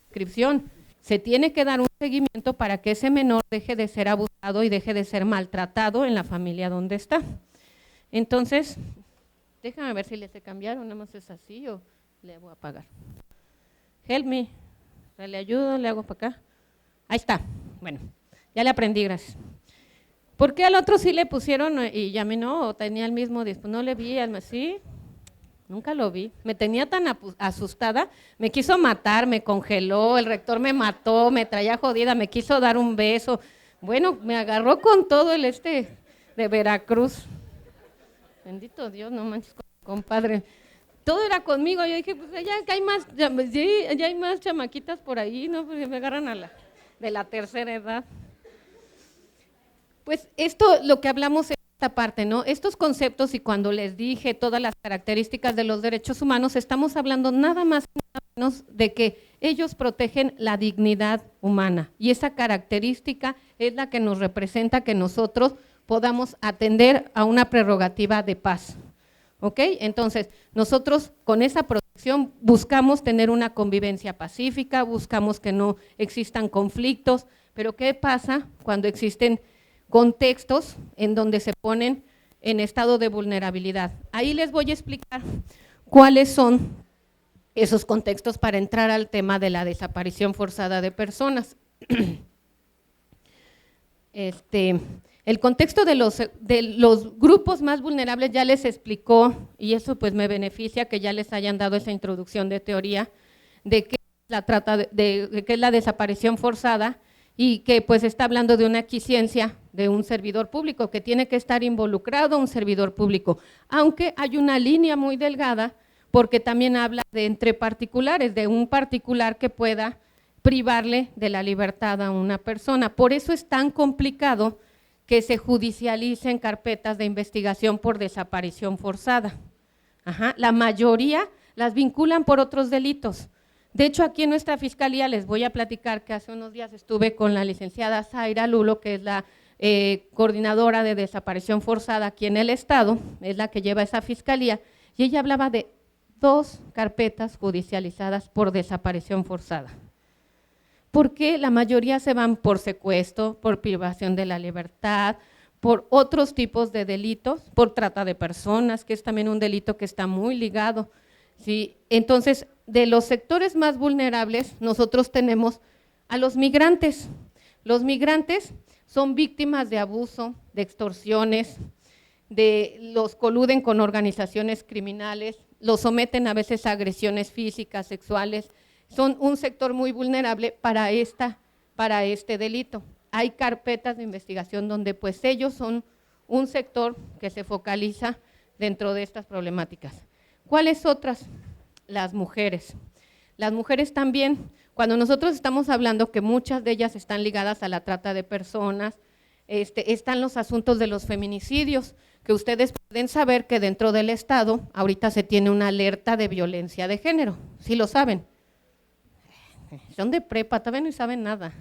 prescripción. Se tiene que dar un seguimiento para que ese menor deje de ser abusado y deje de ser maltratado en la familia donde está. Entonces, déjame ver si le se cambiaron, nada más es así o le voy a apagar. Help me, le ayudo, le hago para acá. Ahí está, bueno, ya le aprendí, gracias. ¿Por qué al otro sí le pusieron y ya a mí no? ¿O tenía el mismo disco? No le vi, ¿sí? Nunca lo vi. Me tenía tan asustada, me quiso matar, me congeló, el rector me mató, me traía jodida, me quiso dar un beso. Bueno, me agarró con todo el de Veracruz. Bendito Dios, no manches, compadre. Todo era conmigo, yo dije, pues ya hay más, ya hay más chamaquitas por ahí, ¿no? Porque me agarran de la tercera edad. Pues esto, lo que hablamos en esta parte, ¿no? Estos conceptos y cuando les dije todas las características de los derechos humanos, estamos hablando nada más y nada menos de que ellos protegen la dignidad humana y esa característica es la que nos representa que nosotros podamos atender a una prerrogativa de paz. ¿Ok? Entonces, nosotros con esa protección buscamos tener una convivencia pacífica, buscamos que no existan conflictos, pero ¿qué pasa cuando existen contextos en donde se ponen en estado de vulnerabilidad? Ahí les voy a explicar cuáles son esos contextos para entrar al tema de la desaparición forzada de personas. El contexto de los grupos más vulnerables ya les explicó, y eso pues me beneficia que ya les hayan dado esa introducción de teoría de qué es la desaparición forzada y que pues está hablando de una aquiescencia de un servidor público, que tiene que estar involucrado un servidor público, aunque hay una línea muy delgada porque también habla de entre particulares, de un particular que pueda privarle de la libertad a una persona. Por eso es tan complicado que se judicialicen carpetas de investigación por desaparición forzada. La mayoría las vinculan por otros delitos. De hecho, aquí en nuestra fiscalía les voy a platicar que hace unos días estuve con la licenciada Zaira Lulo, que es la coordinadora de desaparición forzada aquí en el estado, es la que lleva esa fiscalía, y ella hablaba de 2 carpetas judicializadas por desaparición forzada. Porque la mayoría se van por secuestro, por privación de la libertad, por otros tipos de delitos, por trata de personas, que es también un delito que está muy ligado, ¿sí? Entonces, de los sectores más vulnerables, nosotros tenemos a los migrantes. Los migrantes son víctimas de abuso, de extorsiones, los coluden con organizaciones criminales, los someten a veces a agresiones físicas, sexuales. Son un sector muy vulnerable para este delito. Hay carpetas de investigación donde pues ellos son un sector que se focaliza dentro de estas problemáticas. ¿Cuáles otras? Las mujeres. Las mujeres también, cuando nosotros estamos hablando que muchas de ellas están ligadas a la trata de personas, están los asuntos de los feminicidios, que ustedes pueden saber que dentro del Estado ahorita se tiene una alerta de violencia de género, ¿sí lo saben? Son de prepa, todavía no saben nada.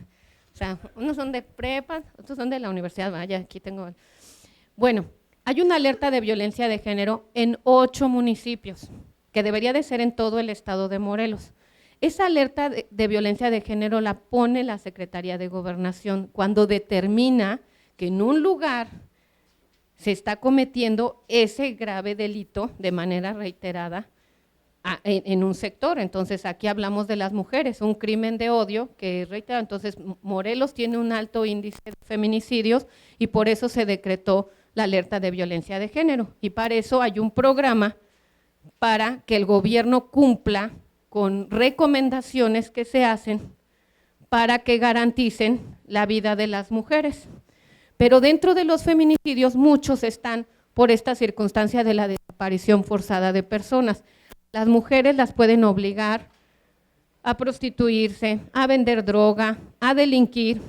O sea, unos son de prepa, otros son de la universidad, vaya, aquí tengo. Bueno, hay una alerta de violencia de género en 8 municipios, que debería de ser en todo el estado de Morelos. Esa alerta de violencia de género la pone la Secretaría de Gobernación cuando determina que en un lugar se está cometiendo ese grave delito de manera reiterada en un sector. Entonces aquí hablamos de las mujeres, un crimen de odio que es reiterado. Entonces Morelos tiene un alto índice de feminicidios y por eso se decretó la alerta de violencia de género y para eso hay un programa para que el gobierno cumpla con recomendaciones que se hacen para que garanticen la vida de las mujeres. Pero dentro de los feminicidios muchos están por esta circunstancia de la desaparición forzada de personas. Las mujeres las pueden obligar a prostituirse, a vender droga, a delinquir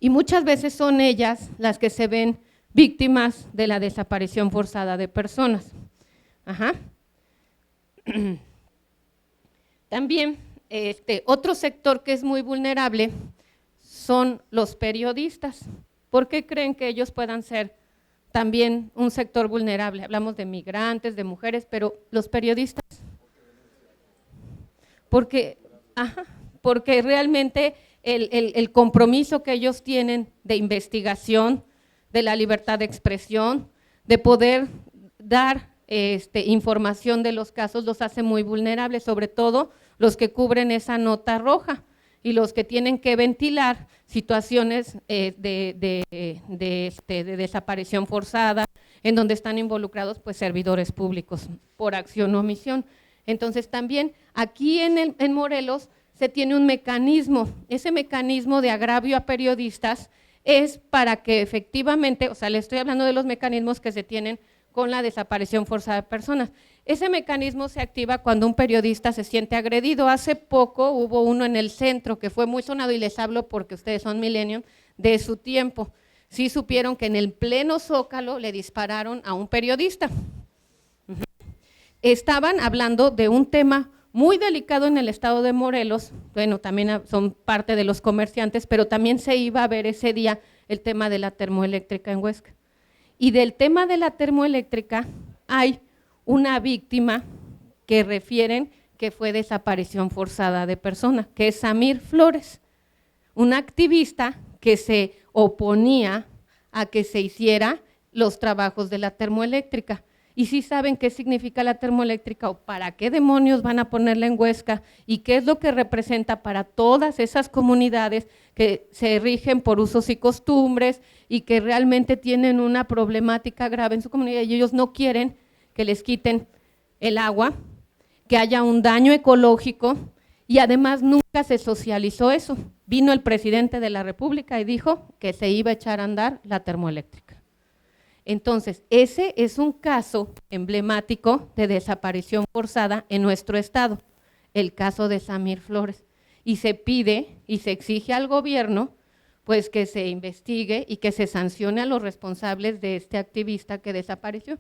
y muchas veces son ellas las que se ven víctimas de la desaparición forzada de personas. También otro sector que es muy vulnerable son los periodistas. ¿Por qué creen que ellos puedan ser también un sector vulnerable? Hablamos de migrantes, de mujeres, pero los periodistas. Porque Ajá, porque realmente el compromiso que ellos tienen de investigación, de la libertad de expresión, de poder dar información de los casos, los hace muy vulnerables, sobre todo los que cubren esa nota roja y los que tienen que ventilar situaciones de desaparición forzada, en donde están involucrados pues servidores públicos por acción o omisión. Entonces también aquí en Morelos se tiene un mecanismo, ese mecanismo de agravio a periodistas es para que efectivamente, o sea, le estoy hablando de los mecanismos que se tienen con la desaparición forzada de personas. Ese mecanismo se activa cuando un periodista se siente agredido. Hace poco hubo uno en el centro que fue muy sonado y les hablo porque ustedes son millennials de su tiempo. Sí supieron que en el pleno Zócalo le dispararon a un periodista. Estaban hablando de un tema muy delicado en el estado de Morelos, bueno, también son parte de los comerciantes, pero también se iba a ver ese día el tema de la termoeléctrica en Huesca. Y del tema de la termoeléctrica hay una víctima que refieren que fue desaparición forzada de persona, que es Samir Flores, un activista que se oponía a que se hiciera los trabajos de la termoeléctrica. Y si saben qué significa la termoeléctrica o para qué demonios van a ponerla en Huesca y qué es lo que representa para todas esas comunidades que se rigen por usos y costumbres y que realmente tienen una problemática grave en su comunidad y ellos no quieren que les quiten el agua, que haya un daño ecológico y además nunca se socializó eso. Vino el presidente de la República y dijo que se iba a echar a andar la termoeléctrica. Entonces, ese es un caso emblemático de desaparición forzada en nuestro estado, el caso de Samir Flores. Y se pide y se exige al gobierno pues que se investigue y que se sancione a los responsables de este activista que desapareció.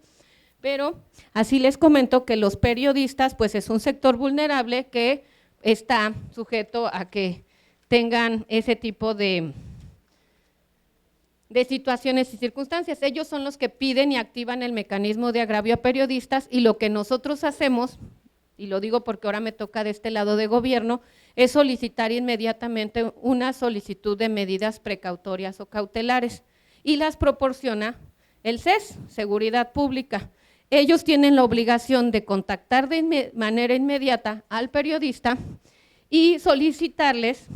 Pero así les comento que los periodistas pues es un sector vulnerable que está sujeto a que tengan ese tipo de situaciones y circunstancias. Ellos son los que piden y activan el mecanismo de agravio a periodistas y lo que nosotros hacemos, y lo digo porque ahora me toca de este lado de gobierno, es solicitar inmediatamente una solicitud de medidas precautorias o cautelares y las proporciona el CES, Seguridad Pública. Ellos tienen la obligación de contactar de manera inmediata al periodista y solicitarles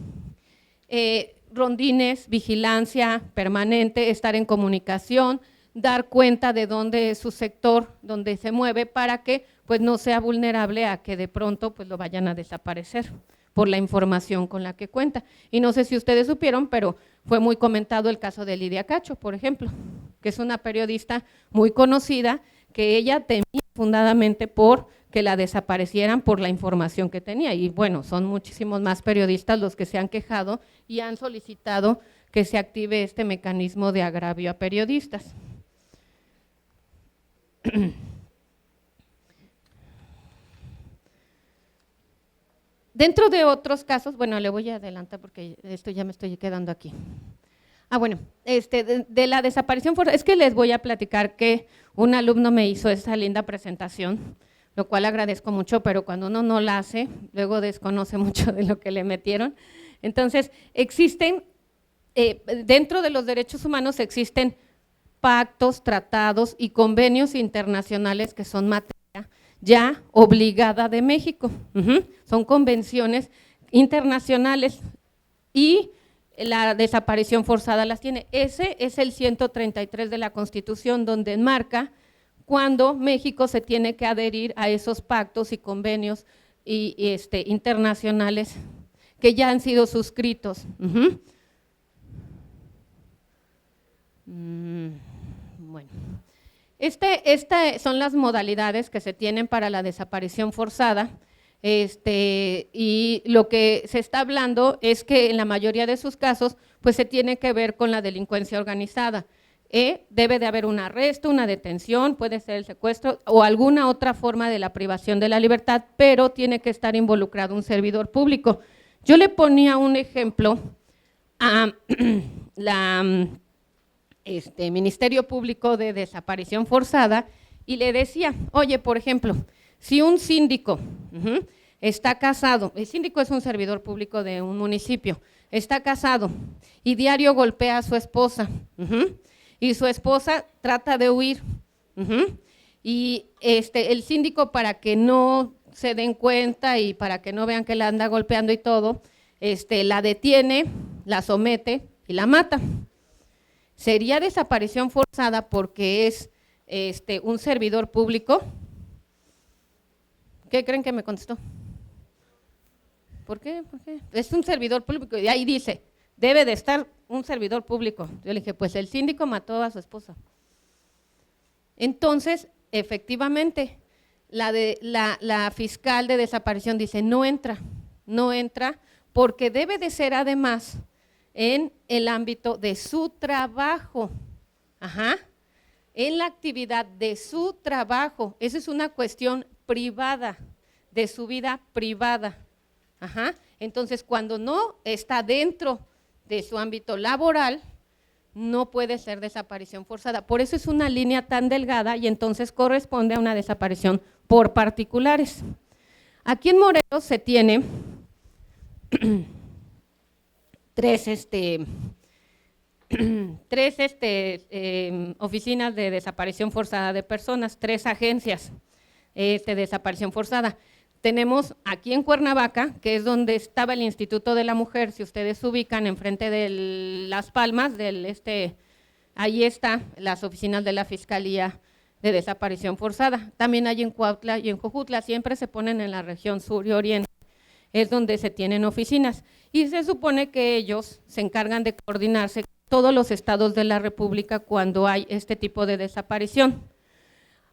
rondines, vigilancia permanente, estar en comunicación, dar cuenta de dónde es su sector, dónde se mueve, para que pues no sea vulnerable a que de pronto pues lo vayan a desaparecer por la información con la que cuenta. Y no sé si ustedes supieron, pero fue muy comentado el caso de Lidia Cacho, por ejemplo, que es una periodista muy conocida, que ella temía fundadamente por que la desaparecieran por la información que tenía. Y bueno, son muchísimos más periodistas los que se han quejado y han solicitado que se active este mecanismo de agravio a periodistas. Dentro de otros casos, bueno, le voy a adelantar porque esto ya me estoy quedando aquí. Bueno, de la desaparición forzada, es que les voy a platicar que un alumno me hizo esa linda presentación, lo cual agradezco mucho, pero cuando uno no la hace, luego desconoce mucho de lo que le metieron. Entonces, existen, dentro de los derechos humanos existen pactos, tratados y convenios internacionales que son materia ya obligada de México. Son convenciones internacionales y la desaparición forzada las tiene. Ese es el 133 de la Constitución, donde enmarca cuando México se tiene que adherir a esos pactos y convenios internacionales que ya han sido suscritos. Bueno, estas son las modalidades que se tienen para la desaparición forzada. Y lo que se está hablando es que en la mayoría de sus casos, pues se tiene que ver con la delincuencia organizada. Debe de haber un arresto, una detención, puede ser el secuestro o alguna otra forma de la privación de la libertad, pero tiene que estar involucrado un servidor público. Yo le ponía un ejemplo a la Ministerio Público de Desaparición Forzada y le decía, oye, por ejemplo, si un síndico está casado, el síndico es un servidor público de un municipio, está casado y diario golpea a su esposa, y su esposa trata de huir, y el síndico, para que no se den cuenta y para que no vean que la anda golpeando y todo, la detiene, la somete y la mata. Sería desaparición forzada porque es un servidor público. ¿Qué creen que me contestó? ¿Por qué? ¿Por qué? Es un servidor público y ahí dice, debe de estar un servidor público. Yo le dije, pues el síndico mató a su esposa. Entonces, efectivamente, la fiscal de desaparición dice, no entra porque debe de ser además en el ámbito de su trabajo, en la actividad de su trabajo. Esa es una cuestión privada, de su vida privada. Entonces, cuando no está dentro de su ámbito laboral, no puede ser desaparición forzada. Por eso es una línea tan delgada y entonces corresponde a una desaparición por particulares. Aquí en Morelos se tiene tres oficinas de desaparición forzada de personas, 3 agencias de desaparición forzada. Tenemos aquí en Cuernavaca, que es donde estaba el Instituto de la Mujer, si ustedes se ubican enfrente de Las Palmas, ahí está las oficinas de la Fiscalía de Desaparición Forzada. También hay en Cuautla y en Jojutla, siempre se ponen en la región sur y oriente, es donde se tienen oficinas. Y se supone que ellos se encargan de coordinarse con todos los estados de la República cuando hay este tipo de desaparición.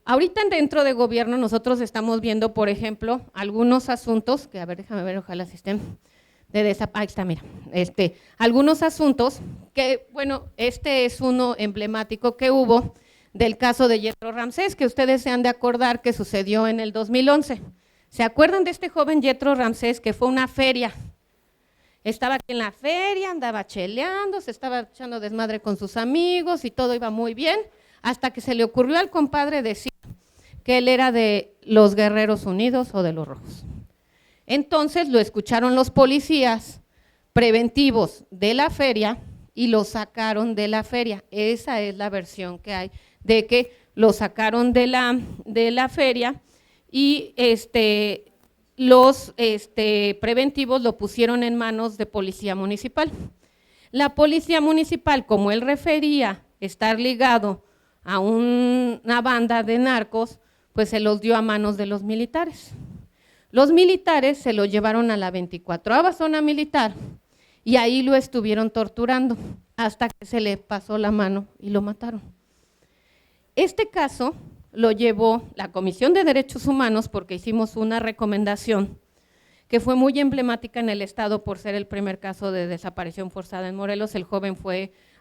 Ahorita dentro de gobierno nosotros estamos viendo, por ejemplo, algunos asuntos, que a ver, déjame ver, ojalá si estén, ahí está, mira, algunos asuntos que, bueno, este es uno emblemático que hubo del caso de Yetro Ramsés, que ustedes se han de acordar que sucedió en el 2011. ¿Se acuerdan de este joven Yetro Ramsés que fue a una feria? Estaba aquí en la feria, andaba cheleando, se estaba echando desmadre con sus amigos y todo iba muy bien, hasta que se le ocurrió al compadre decir que él era de los Guerreros Unidos o de los Rojos. Entonces lo escucharon los policías preventivos de la feria y lo sacaron de la feria. Esa es la versión que hay, de que lo sacaron de la feria y los preventivos lo pusieron en manos de policía municipal. La policía municipal, como él refería estar ligado a una banda de narcos, pues se los dio a manos de los militares. Los militares se lo llevaron a la 24ª zona militar y ahí lo estuvieron torturando hasta que se le pasó la mano y lo mataron. Este caso lo llevó la Comisión de Derechos Humanos porque hicimos una recomendación que fue muy emblemática en el estado por ser el primer caso de desaparición forzada en Morelos. El joven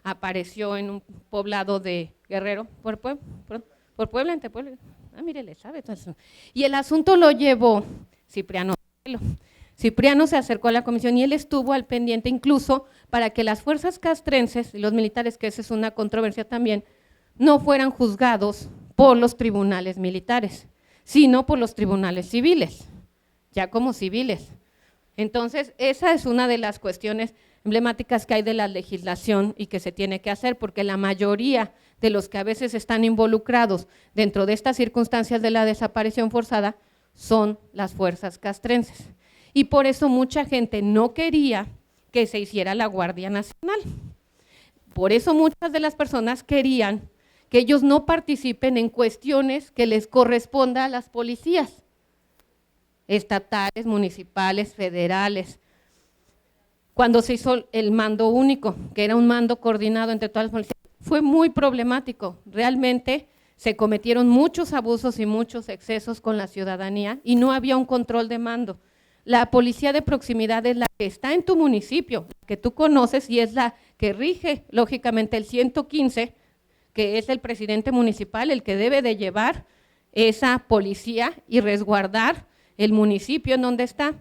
apareció en un poblado de Guerrero, por Puebla, entre Puebla. Mire, le sabe. Y el asunto lo llevó Cipriano. Cipriano se acercó a la comisión y él estuvo al pendiente incluso para que las fuerzas castrenses y los militares, que esa es una controversia también, no fueran juzgados por los tribunales militares, sino por los tribunales civiles, ya como civiles. Entonces, esa es una de las cuestiones emblemáticas que hay de la legislación y que se tiene que hacer, porque la mayoría de los que a veces están involucrados dentro de estas circunstancias de la desaparición forzada son las fuerzas castrenses. Y por eso mucha gente no quería que se hiciera la Guardia Nacional. Por eso muchas de las personas querían que ellos no participen en cuestiones que les corresponda a las policías estatales, municipales, federales. Cuando se hizo el mando único, que era un mando coordinado entre todas las policías, fue muy problemático. Realmente se cometieron muchos abusos y muchos excesos con la ciudadanía y no había un control de mando. La policía de proximidad es la que está en tu municipio, que tú conoces y es la que rige, lógicamente, el 115, que es el presidente municipal, el que debe de llevar esa policía y resguardar el municipio en donde está.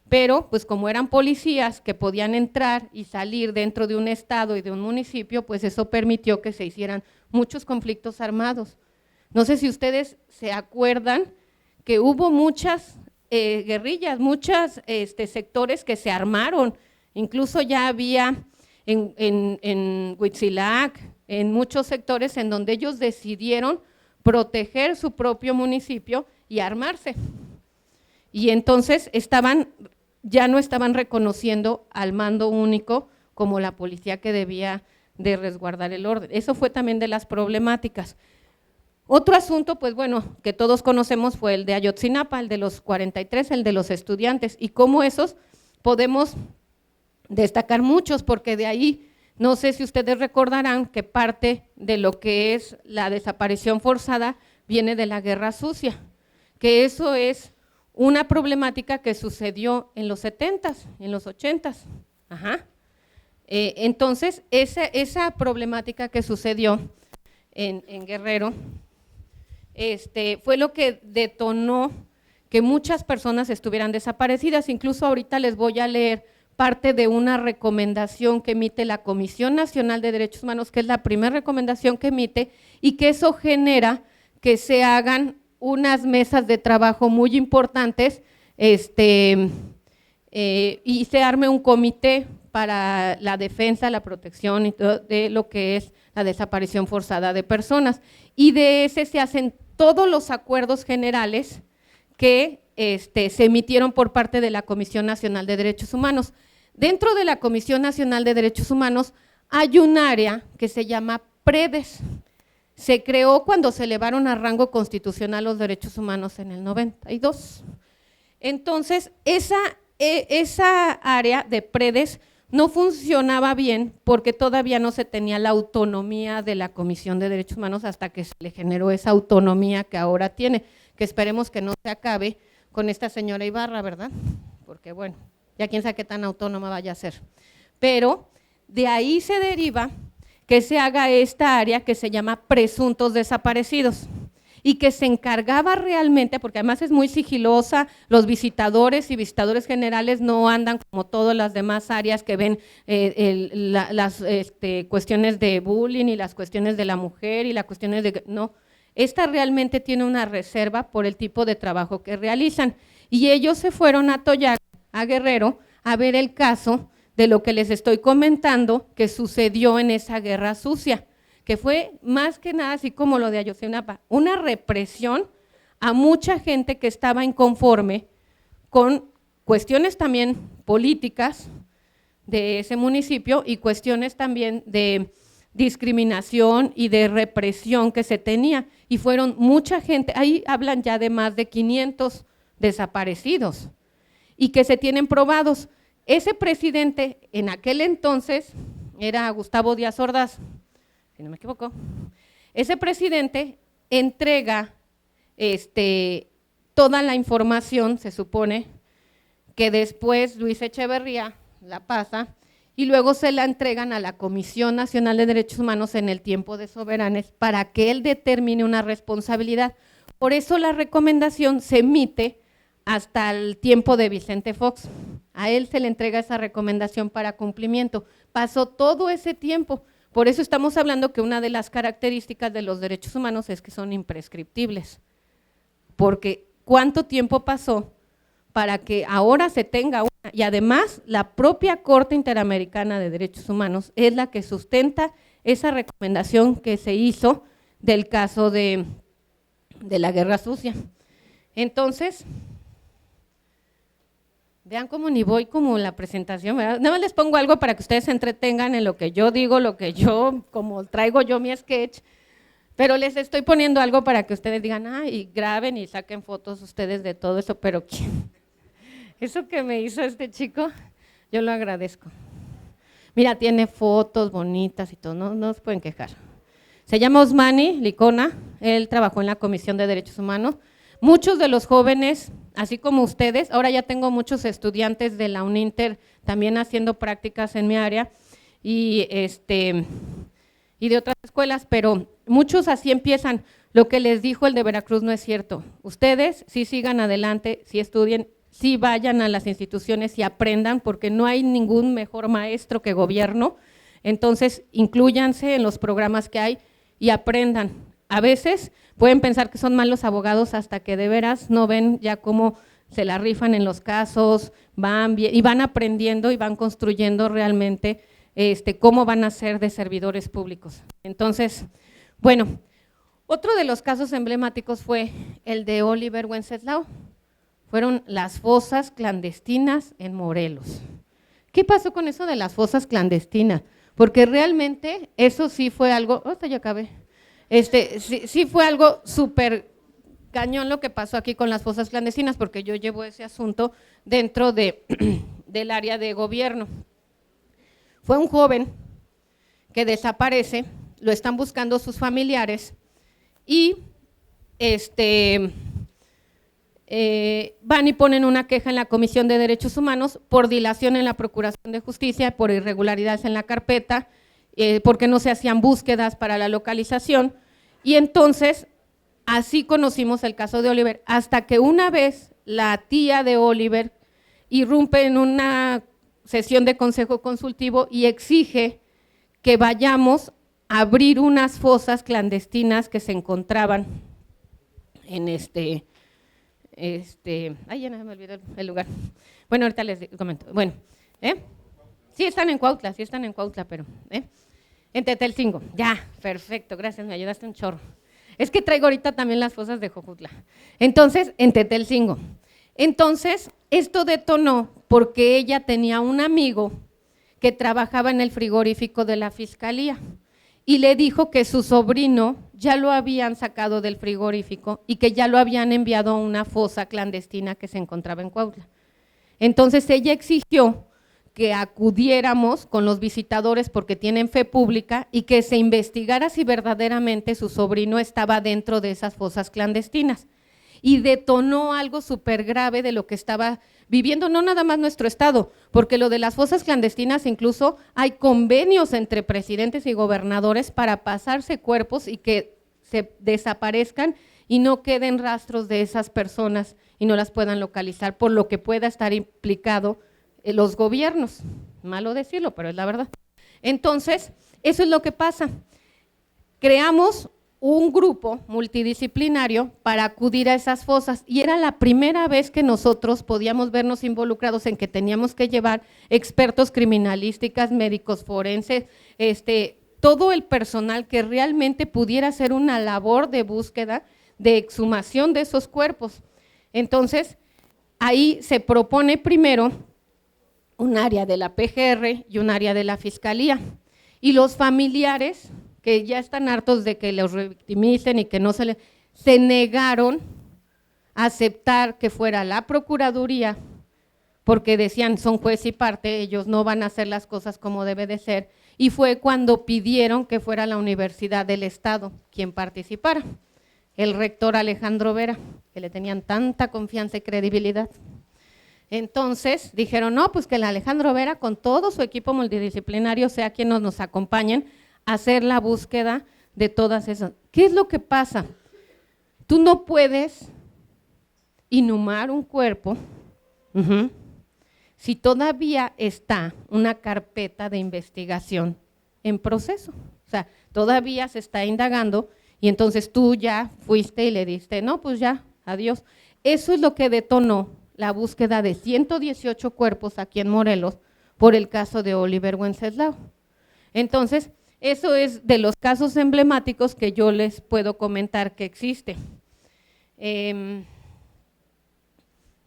Pero, pues como eran policías que podían entrar y salir dentro de un estado y de un municipio, pues eso permitió que se hicieran muchos conflictos armados. No sé si ustedes se acuerdan que hubo muchas guerrillas, muchos sectores que se armaron, incluso ya había en Huitzilac, en muchos sectores en donde ellos decidieron proteger su propio municipio y armarse. Y entonces ya no estaban reconociendo al mando único como la policía que debía de resguardar el orden. Eso fue también de las problemáticas. Otro asunto, pues bueno, que todos conocemos fue el de Ayotzinapa, el de los 43, el de los estudiantes, y cómo esos podemos destacar muchos, porque de ahí, no sé si ustedes recordarán que parte de lo que es la desaparición forzada viene de la guerra sucia, que eso es una problemática que sucedió en los 70s, en los 80s. Ajá. Entonces, esa problemática que sucedió en Guerrero fue lo que detonó que muchas personas estuvieran desaparecidas. Incluso ahorita les voy a leer parte de una recomendación que emite la Comisión Nacional de Derechos Humanos, que es la primera recomendación que emite, y que eso genera que se hagan unas mesas de trabajo muy importantes y se arme un comité para la defensa, la protección y todo de lo que es la desaparición forzada de personas. Y de ese se hacen todos los acuerdos generales que se emitieron por parte de la Comisión Nacional de Derechos Humanos. Dentro de la Comisión Nacional de Derechos Humanos hay un área que se llama PREDES. Se creó cuando se elevaron a rango constitucional los derechos humanos en el 92. Entonces, esa área de PREDES no funcionaba bien porque todavía no se tenía la autonomía de la Comisión de Derechos Humanos hasta que se le generó esa autonomía que ahora tiene, que esperemos que no se acabe con esta señora Ibarra, ¿verdad? Porque bueno, ya quién sabe qué tan autónoma vaya a ser. Pero de ahí se deriva que se haga esta área que se llama presuntos desaparecidos y que se encargaba realmente, porque además es muy sigilosa, los visitadores y visitadores generales no andan como todas las demás áreas que ven las cuestiones de bullying y las cuestiones de la mujer y las cuestiones de… No, esta realmente tiene una reserva por el tipo de trabajo que realizan. Y ellos se fueron a Toyac, a Guerrero, a ver el caso de lo que les estoy comentando que sucedió en esa guerra sucia, que fue más que nada, así como lo de Ayotzinapa, una represión a mucha gente que estaba inconforme con cuestiones también políticas de ese municipio y cuestiones también de discriminación y de represión que se tenía, y fueron mucha gente, ahí hablan ya de más de 500 desaparecidos, y que se tienen probados. Ese presidente en aquel entonces era Gustavo Díaz Ordaz, si no me equivoco. Ese presidente entrega toda la información, se supone, que después Luis Echeverría la pasa y luego se la entregan a la Comisión Nacional de Derechos Humanos en el tiempo de Soberanes para que él determine una responsabilidad. Por eso la recomendación se emite hasta el tiempo de Vicente Fox. A él se le entrega esa recomendación para cumplimiento. Pasó todo ese tiempo. Por eso estamos hablando que una de las características de los derechos humanos es que son imprescriptibles, porque ¿cuánto tiempo pasó para que ahora se tenga una? Y además la propia Corte Interamericana de Derechos Humanos es la que sustenta esa recomendación que se hizo del caso de la guerra sucia. Entonces, vean cómo ni voy como la presentación, ¿verdad? Nada más les pongo algo para que ustedes se entretengan en lo que yo digo, lo que yo, como traigo yo mi sketch, pero les estoy poniendo algo para que ustedes digan, y graben y saquen fotos ustedes de todo eso, pero ¿quién? Eso que me hizo este chico, yo lo agradezco. Mira, tiene fotos bonitas y todo, no se pueden quejar. Se llama Osmani Licona, él trabajó en la Comisión de Derechos Humanos. Muchos de los jóvenes, así como ustedes, ahora ya tengo muchos estudiantes de la UNINTER también haciendo prácticas en mi área y de otras escuelas, pero muchos así empiezan. Lo que les dijo el de Veracruz no es cierto. Ustedes sí sigan adelante, sí estudien, sí vayan a las instituciones y aprendan, porque no hay ningún mejor maestro que gobierno. Entonces, inclúyanse en los programas que hay y aprendan. A veces pueden pensar que son malos abogados hasta que de veras no ven ya cómo se la rifan en los casos, van bien, y van aprendiendo y van construyendo realmente cómo van a ser de servidores públicos. Entonces, bueno, otro de los casos emblemáticos fue el de Oliver Wenceslao, fueron las fosas clandestinas en Morelos. ¿Qué pasó con eso de las fosas clandestinas? Porque realmente eso sí fue algo, hasta ya acabé, sí fue algo súper cañón lo que pasó aquí con las fosas clandestinas, porque yo llevo ese asunto dentro del área de gobierno. Fue un joven que desaparece, lo están buscando sus familiares y van y ponen una queja en la Comisión de Derechos Humanos por dilación en la Procuración de Justicia, por irregularidades en la carpeta, porque no se hacían búsquedas para la localización, y entonces así conocimos el caso de Oliver, hasta que una vez la tía de Oliver irrumpe en una sesión de consejo consultivo y exige que vayamos a abrir unas fosas clandestinas que se encontraban en ay, ya no me olvidó el lugar. Bueno, ahorita les comento. Bueno, sí están en Cuautla, pero en Tetelcingo. Ya, perfecto, gracias, me ayudaste un chorro. Es que traigo ahorita también las fosas de Jojutla. Entonces, en Tetelcingo. Entonces, esto detonó porque ella tenía un amigo que trabajaba en el frigorífico de la Fiscalía y le dijo que su sobrino ya lo habían sacado del frigorífico y que ya lo habían enviado a una fosa clandestina que se encontraba en Cuautla. Entonces ella exigió que acudiéramos con los visitadores porque tienen fe pública y que se investigara si verdaderamente su sobrino estaba dentro de esas fosas clandestinas. Y detonó algo súper grave de lo que estaba viviendo, no nada más nuestro estado, porque lo de las fosas clandestinas incluso hay convenios entre presidentes y gobernadores para pasarse cuerpos y que se desaparezcan y no queden rastros de esas personas y no las puedan localizar, por lo que pueda estar implicado los gobiernos. Malo decirlo, pero es la verdad. Entonces, eso es lo que pasa. Creamos un grupo multidisciplinario para acudir a esas fosas y era la primera vez que nosotros podíamos vernos involucrados en que teníamos que llevar expertos criminalísticas, médicos forenses, todo el personal que realmente pudiera hacer una labor de búsqueda, de exhumación de esos cuerpos. Entonces, ahí se propone primero un área de la PGR y un área de la Fiscalía, y los familiares que ya están hartos de que los revictimicen y que no se negaron a aceptar que fuera la Procuraduría, porque decían son juez y parte, ellos no van a hacer las cosas como debe de ser, y fue cuando pidieron que fuera la Universidad del Estado quien participara, el rector Alejandro Vera, que le tenían tanta confianza y credibilidad. Entonces dijeron, no, pues que el Alejandro Vera con todo su equipo multidisciplinario sea quien nos acompañen a hacer la búsqueda de todas esas. ¿Qué es lo que pasa? Tú no puedes inhumar un cuerpo si todavía está una carpeta de investigación en proceso. O sea, todavía se está indagando y entonces tú ya fuiste y le diste, no, pues ya, adiós. Eso es lo que detonó la búsqueda de 118 cuerpos aquí en Morelos por el caso de Oliver Wenceslao. Entonces, eso es de los casos emblemáticos que yo les puedo comentar que existe.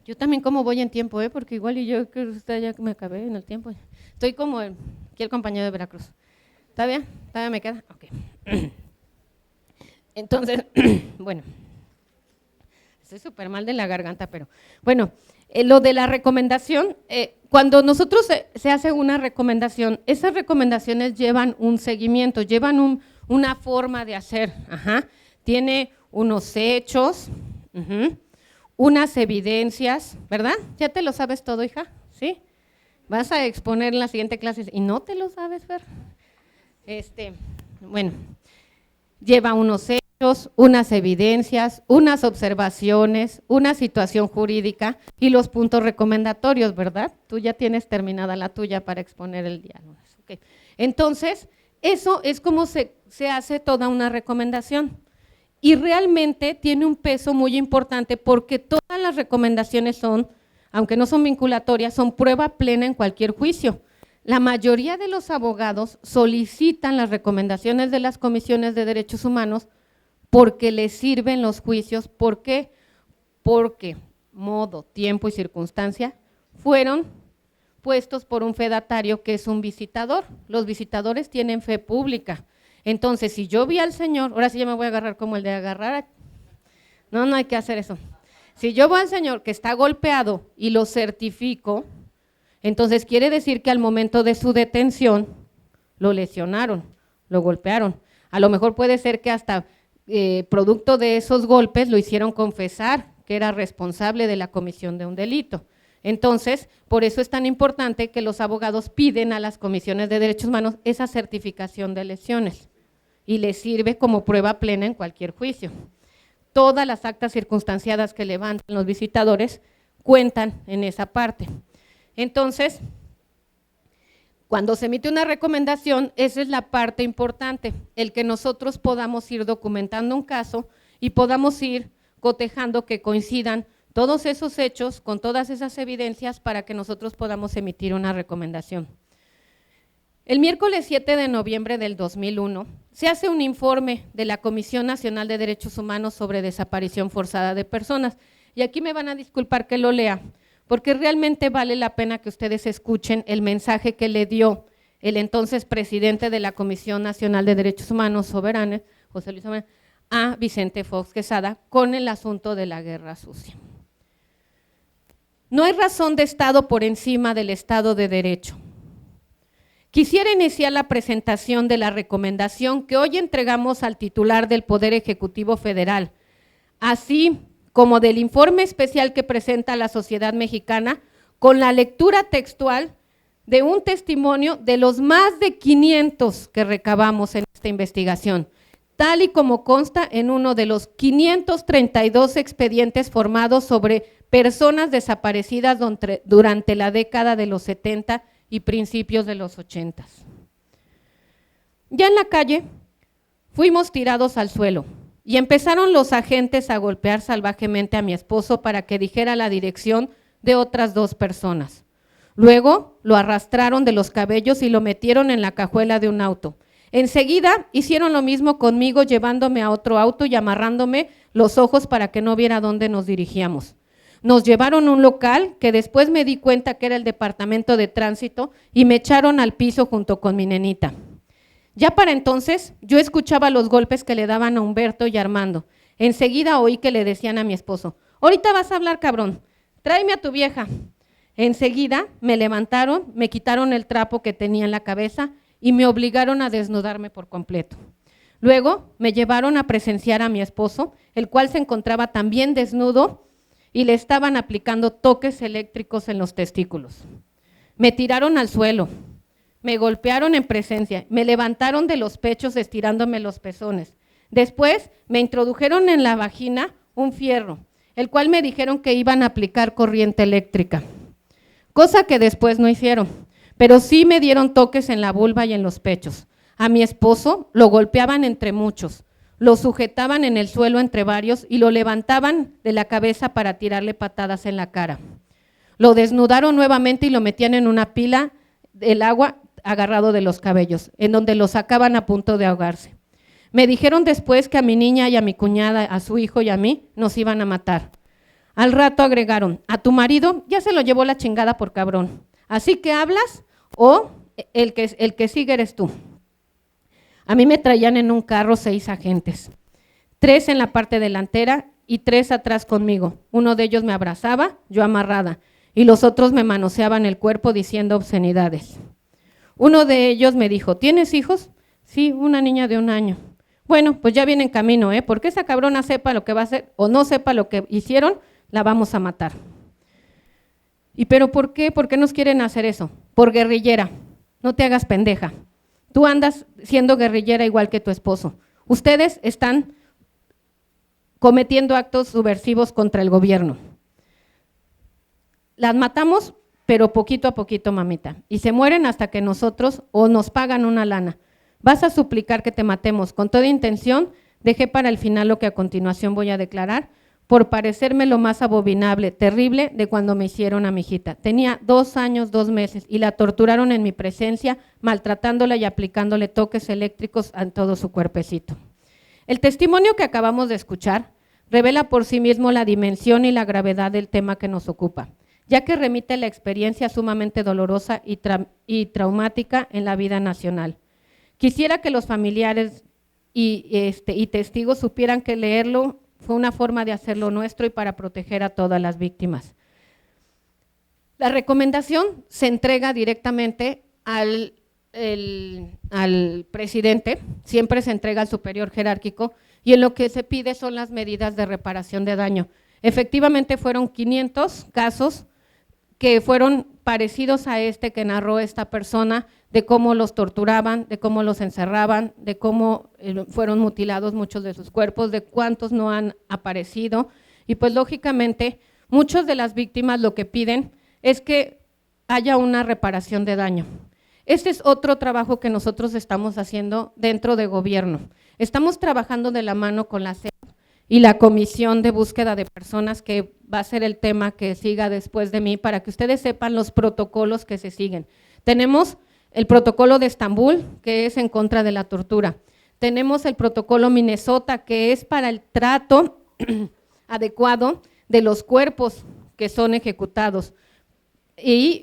Yo también como voy en tiempo, porque igual y yo creo que usted ya me acabé en el tiempo. Estoy como aquí el compañero de Veracruz. ¿Está bien? ¿Todavía me queda? Ok. Entonces, bueno, estoy súper mal de la garganta, pero bueno, lo de la recomendación, cuando nosotros se hace una recomendación, esas recomendaciones llevan un seguimiento, llevan una forma de hacer, tiene unos hechos, unas evidencias, ¿verdad? ¿Ya te lo sabes todo, hija? ¿Sí? Vas a exponer en la siguiente clase y no te lo sabes, Fer. Bueno, lleva unos hechos, unas evidencias, unas observaciones, una situación jurídica y los puntos recomendatorios, ¿verdad? Tú ya tienes terminada la tuya para exponer el día lunes. Okay. Entonces, eso es como se hace toda una recomendación. y realmente tiene un peso muy importante porque todas las recomendaciones son, aunque no son vinculatorias, son prueba plena en cualquier juicio. La mayoría de los abogados solicitan las recomendaciones de las comisiones de derechos humanos porque les sirven los juicios. ¿Por qué? Porque modo, tiempo y circunstancia fueron puestos por un fedatario que es un visitador. Los visitadores tienen fe pública. Entonces, si yo vi al señor, ahora sí ya me voy a agarrar como el de agarrar, no hay que hacer eso. Si yo veo al señor que está golpeado y lo certifico, entonces quiere decir que al momento de su detención lo lesionaron, lo golpearon. A lo mejor puede ser que hasta producto de esos golpes lo hicieron confesar que era responsable de la comisión de un delito. Entonces, por eso es tan importante que los abogados piden a las comisiones de derechos humanos esa certificación de lesiones y les sirve como prueba plena en cualquier juicio. Todas las actas circunstanciadas que levantan los visitadores cuentan en esa parte. Entonces, cuando se emite una recomendación, esa es la parte importante, el que nosotros podamos ir documentando un caso y podamos ir cotejando que coincidan todos esos hechos con todas esas evidencias para que nosotros podamos emitir una recomendación. El miércoles 7 de noviembre del 2001 se hace un informe de la Comisión Nacional de Derechos Humanos sobre desaparición forzada de personas, y aquí me van a disculpar que lo lea, porque realmente vale la pena que ustedes escuchen el mensaje que le dio el entonces presidente de la Comisión Nacional de Derechos Humanos Soberanos, José Luis Soberanes, a Vicente Fox Quesada con el asunto de la guerra sucia. No hay razón de Estado por encima del Estado de Derecho. Quisiera iniciar la presentación de la recomendación que hoy entregamos al titular del Poder Ejecutivo Federal, así como del informe especial que presenta la sociedad mexicana, con la lectura textual de un testimonio de los más de 500 que recabamos en esta investigación, tal y como consta en uno de los 532 expedientes formados sobre personas desaparecidas durante la década de los 70 y principios de los 80. Ya en la calle fuimos tirados al suelo y empezaron los agentes a golpear salvajemente a mi esposo para que dijera la dirección de otras 2 personas. Luego lo arrastraron de los cabellos y lo metieron en la cajuela de un auto. Enseguida hicieron lo mismo conmigo, llevándome a otro auto y amarrándome los ojos para que no viera dónde nos dirigíamos. Nos llevaron a un local que después me di cuenta que era el departamento de tránsito y me echaron al piso junto con mi nenita. Ya para entonces yo escuchaba los golpes que le daban a Humberto y Armando. Enseguida oí que le decían a mi esposo: ahorita vas a hablar, cabrón, tráeme a tu vieja. Enseguida me levantaron, me quitaron el trapo que tenía en la cabeza y me obligaron a desnudarme por completo. Luego me llevaron a presenciar a mi esposo, el cual se encontraba también desnudo y le estaban aplicando toques eléctricos en los testículos. Me tiraron al suelo, me golpearon en presencia, me levantaron de los pechos estirándome los pezones. Después me introdujeron en la vagina un fierro, el cual me dijeron que iban a aplicar corriente eléctrica, cosa que después no hicieron, pero sí me dieron toques en la vulva y en los pechos. A mi esposo lo golpeaban entre muchos, lo sujetaban en el suelo entre varios y lo levantaban de la cabeza para tirarle patadas en la cara. Lo desnudaron nuevamente y lo metían en una pila del agua agarrado de los cabellos, en donde lo sacaban a punto de ahogarse. Me dijeron después que a mi niña y a mi cuñada, a su hijo y a mí, nos iban a matar. Al rato agregaron: a tu marido ya se lo llevó la chingada por cabrón, así que hablas o el que sigue eres tú. A mí me traían en un carro 6 agentes, 3 en la parte delantera y 3 atrás conmigo. Uno de ellos me abrazaba, yo amarrada, y los otros me manoseaban el cuerpo diciendo obscenidades. Uno de ellos me dijo: ¿tienes hijos? Sí, una niña de 1 año. Bueno, pues ya viene en camino, porque esa cabrona sepa lo que va a hacer o no sepa lo que hicieron, la vamos a matar. ¿Y pero por qué? ¿Por qué nos quieren hacer eso? Por guerrillera. No te hagas pendeja. Tú andas siendo guerrillera igual que tu esposo. Ustedes están cometiendo actos subversivos contra el gobierno. Las matamos, pero poquito a poquito, mamita. Y se mueren hasta que nosotros o nos pagan una lana. Vas a suplicar que te matemos con toda intención Dejé para el final lo que a continuación voy a declarar, por parecerme lo más abominable, terrible de cuando me hicieron a mi hijita. Tenía 2 años, 2 meses y la torturaron en mi presencia, maltratándola y aplicándole toques eléctricos en todo su cuerpecito. El testimonio que acabamos de escuchar revela por sí mismo la dimensión y la gravedad del tema que nos ocupa, ya que remite la experiencia sumamente dolorosa y traumática en la vida nacional. Quisiera que los familiares y testigos supieran que leerlo fue una forma de hacerlo nuestro y para proteger a todas las víctimas. La recomendación se entrega directamente al presidente, siempre se entrega al superior jerárquico, y en lo que se pide son las medidas de reparación de daño. Efectivamente fueron 500 casos que fueron parecidos a este que narró esta persona, de cómo los torturaban, de cómo los encerraban, de cómo fueron mutilados muchos de sus cuerpos, de cuántos no han aparecido. Y pues lógicamente muchas de las víctimas lo que piden es que haya una reparación de daño. Este es otro trabajo que nosotros estamos haciendo dentro de gobierno. Estamos trabajando de la mano con la SEAP y la Comisión de Búsqueda de Personas, que va a ser el tema que siga después de mí, para que ustedes sepan los protocolos que se siguen. Tenemos el protocolo de Estambul, que es en contra de la tortura. Tenemos el protocolo Minnesota, que es para el trato adecuado de los cuerpos que son ejecutados. Y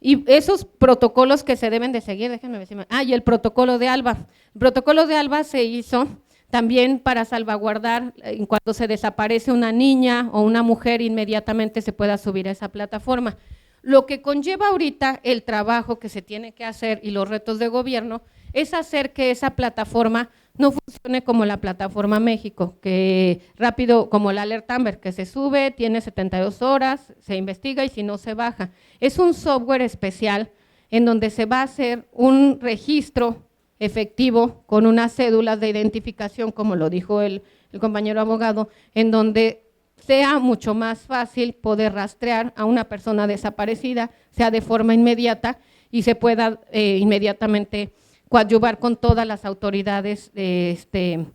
esos protocolos que se deben de seguir, déjenme ver si me… y el protocolo de ALBA. El protocolo de ALBA se hizo también para salvaguardar, en cuanto se desaparece una niña o una mujer, inmediatamente se pueda subir a esa plataforma. Lo que conlleva ahorita el trabajo que se tiene que hacer y los retos de gobierno es hacer que esa plataforma no funcione como la plataforma México, que rápido, como la Alerta Amber, que se sube, tiene 72 horas, se investiga y si no se baja. Es un software especial en donde se va a hacer un registro efectivo con unas cédulas de identificación, como lo dijo el compañero abogado, en donde sea mucho más fácil poder rastrear a una persona desaparecida, sea de forma inmediata y se pueda inmediatamente coadyuvar con todas las autoridades de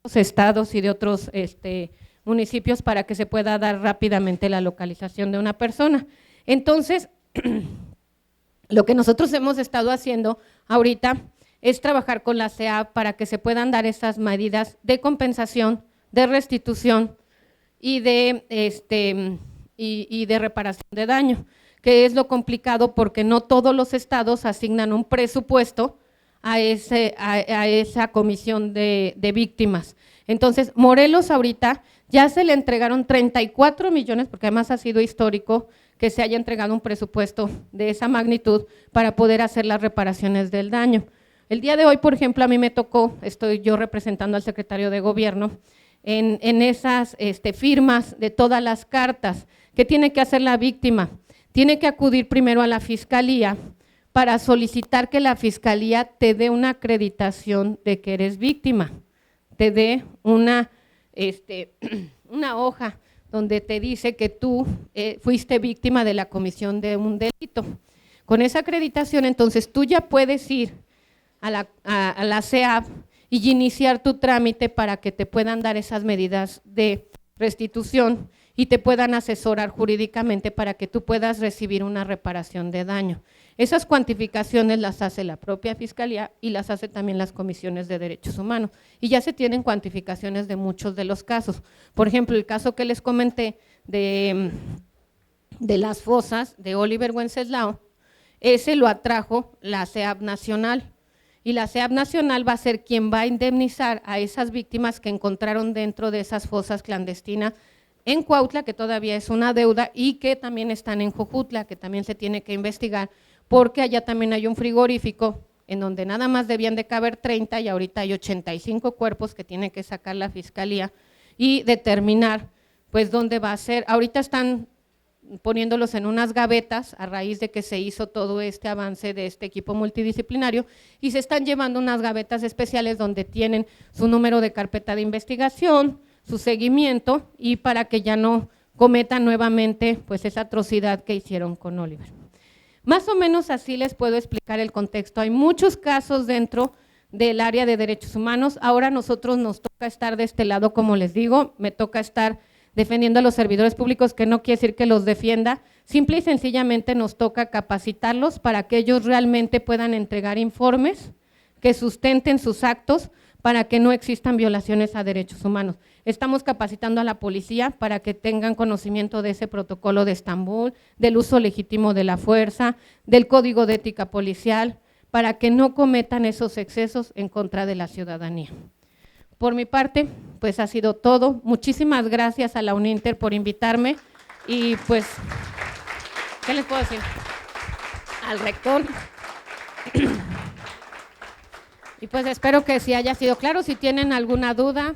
los estados y de otros municipios para que se pueda dar rápidamente la localización de una persona. Entonces, lo que nosotros hemos estado haciendo ahorita es trabajar con la SEAP para que se puedan dar esas medidas de compensación, de restitución y de reparación de daño, que es lo complicado porque no todos los estados asignan un presupuesto a esa comisión de víctimas. Entonces, Morelos ahorita ya se le entregaron 34 millones, porque además ha sido histórico que se haya entregado un presupuesto de esa magnitud para poder hacer las reparaciones del daño. El día de hoy, por ejemplo, a mí me tocó, estoy yo representando al secretario de Gobierno, en esas firmas de todas las cartas. ¿Qué tiene que hacer la víctima? Tiene que acudir primero a la fiscalía para solicitar que la fiscalía te dé una acreditación de que eres víctima, te dé una hoja donde te dice que tú fuiste víctima de la comisión de un delito. Con esa acreditación, entonces, tú ya puedes ir a la SEAP y iniciar tu trámite para que te puedan dar esas medidas de restitución y te puedan asesorar jurídicamente para que tú puedas recibir una reparación de daño. Esas cuantificaciones las hace la propia Fiscalía y las hace también las comisiones de derechos humanos, y ya se tienen cuantificaciones de muchos de los casos. Por ejemplo, el caso que les comenté de las fosas de Oliver Wenceslao, ese lo atrajo la SEAP Nacional, y la SEAP Nacional va a ser quien va a indemnizar a esas víctimas que encontraron dentro de esas fosas clandestinas en Cuautla, que todavía es una deuda, y que también están en Jojutla, que también se tiene que investigar, porque allá también hay un frigorífico en donde nada más debían de caber 30 y ahorita hay 85 cuerpos que tiene que sacar la Fiscalía y determinar pues dónde va a ser. Ahorita están poniéndolos en unas gavetas a raíz de que se hizo todo este avance de este equipo multidisciplinario, y se están llevando unas gavetas especiales donde tienen su número de carpeta de investigación, su seguimiento, y para que ya no cometan nuevamente pues esa atrocidad que hicieron con Oliver. Más o menos así les puedo explicar el contexto. Hay muchos casos dentro del área de derechos humanos. Ahora a nosotros nos toca estar de este lado, como les digo, me toca estar defendiendo a los servidores públicos, que no quiere decir que los defienda, simple y sencillamente nos toca capacitarlos para que ellos realmente puedan entregar informes que sustenten sus actos para que no existan violaciones a derechos humanos. Estamos capacitando a la policía para que tengan conocimiento de ese protocolo de Estambul, del uso legítimo de la fuerza, del código de ética policial, para que no cometan esos excesos en contra de la ciudadanía. Por mi parte, pues ha sido todo. Muchísimas gracias a la UNINTER por invitarme y pues, ¿qué les puedo decir? Al rector. Y pues espero que sí haya sido claro. Si tienen alguna duda,